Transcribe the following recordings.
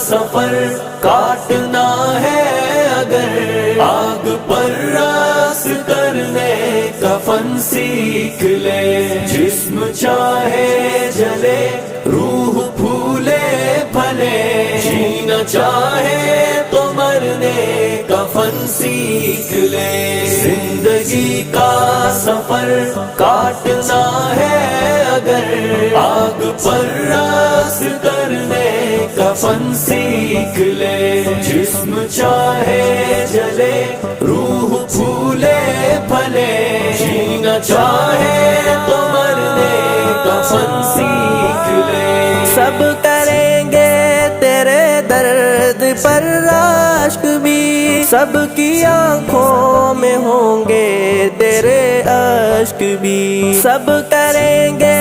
سفر کاٹنا ہے اگر آگ پر راس کرنے کا فن سیکھ لے، جسم چاہے جلے روح پھولے پھلے، جینا چاہے تو مرنے کا فن سیکھ لے، زندگی کا سفر کاٹنا ہے اگر آگ پر راس کرنے کا فن سیکھ لے، جسم چاہے جلے روح پھولے پھلے، جینا چاہے تو مرنے کا فن سیکھ لے۔ سب کریں گے تیرے درد پر راشک بھی، سب کی آنکھوں میں ہوں گے تیرے اشک بھی، سب کریں گے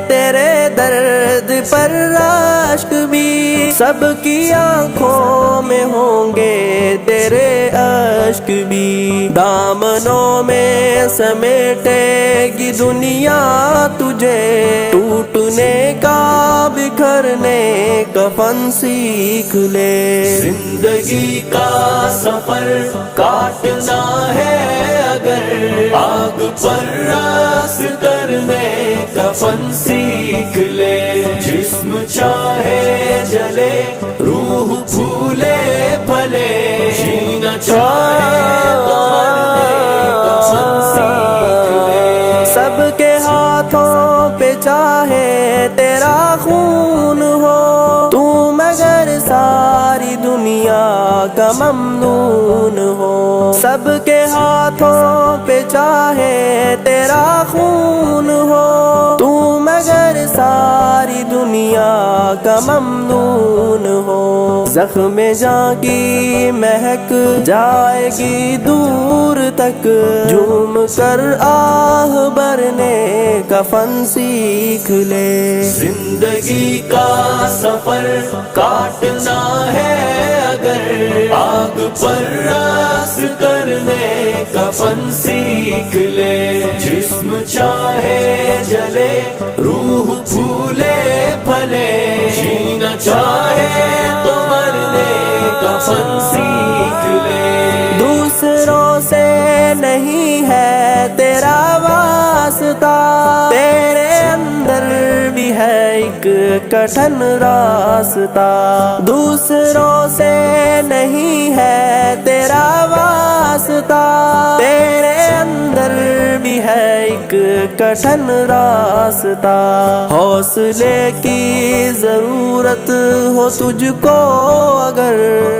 تیرے درد پر راشک بھی، سب کی آنکھوں میں ہوں گے تیرے اشک بھی، دامنوں میں سمیٹے گی دنیا تجھے، ٹوٹنے کا بکھرنے کا فن سیکھ لے، زندگی کا سفر کاٹنا ہے اگر آگ پر راس کرنے کا فن سیکھ لے، جسم چاہے جلے روح پھولے پھلے، جینا چاہے تو مرنے کا فن سیکھ لے۔ سب کے ہاتھوں پہ چاہے تیرا خون ہو، تو مگر ساری دنیا کا ممنون ہو، سب کے ہاتھوں پہ چاہے تیرا خون ہو، تو مگر ساری دنیا کا ممنون ہو، زخم جاں کی مہک جائے گی دور تک، جھوم کر آہ بھرنے کا فن سیکھ لے، زندگی کا سفر کاٹنا ہے اگر آگ پر راس کرنے کا فن سیکھ لے، جسم چاہے جلے روح پھولے پھلے، جینا چاہے تو مرنے کا فن سیکھ لے۔ دوسروں سے نہیں ہے تیرا واسطہ، تیرے اندر بھی ہے ایک کٹھن راستہ، دوسروں سے نہیں ہے تیرا واسطہ، تیرے اندر بھی ہے ایک کٹھن راستہ، حوصلے کی ضرورت ہو تجھ کو اگر،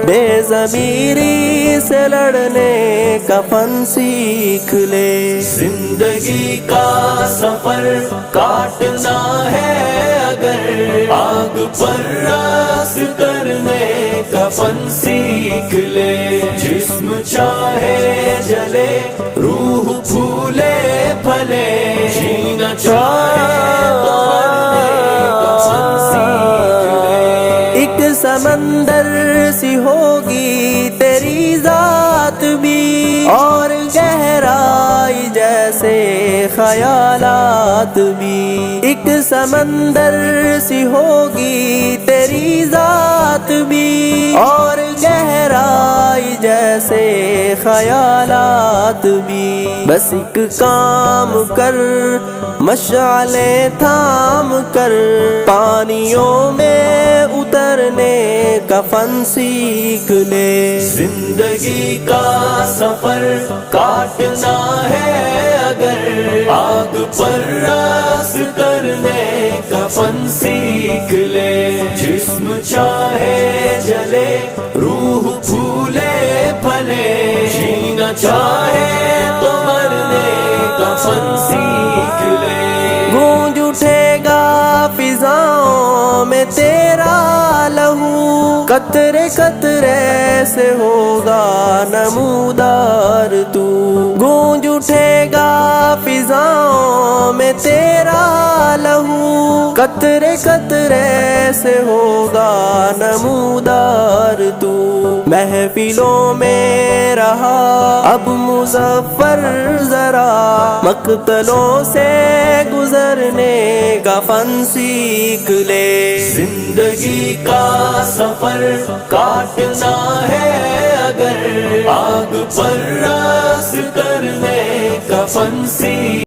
بے ضمیری سے لڑنے کا فن سیکھ لے، زندگی کا سفر کاٹنا ہے اگر آگ پر راس کرنے کا فن سیکھ لے، جسم چاہے جلے روح پھولے پھلے، جینا چاہے تو مرنے کا فن سیکھ لے۔ ایک سمندر سی ہوگی تیری ذات بھی، اور گہرائی جیسے خیالات بھی، ایک سمندر سی ہوگی تیری ذات بھی، اور گہرائی جیسے خیالات بھی، بس ایک کام کر مشعلیں تھام کر، پانیوں میں اترنے کا فن سیکھ لے، زندگی کا سفر کاٹنا ہے اگر آگ پر راس کرنے کا فن سیکھ لے، جسم چاہے جلے روح پھولے پھلے، جینا چاہے تو مرنے کا فن سیکھ لے۔ گونج اٹھے گا فضاؤں میں تیرا لہو، قطرے قطرے سے ہوگا نمودار تو، گونج اٹھے گا فضاؤں میں تیرا لہو، قطرے قطرے سے ہوگا نمودار تو، محفلوں میں رہا اب مظفر ذرا، مقتلوں سے گزرنے کا فن سیکھ لے۔ زندگی کا سفر کاٹنا ہے اگر، آگ پر رقص کرنے کا فن سیکھ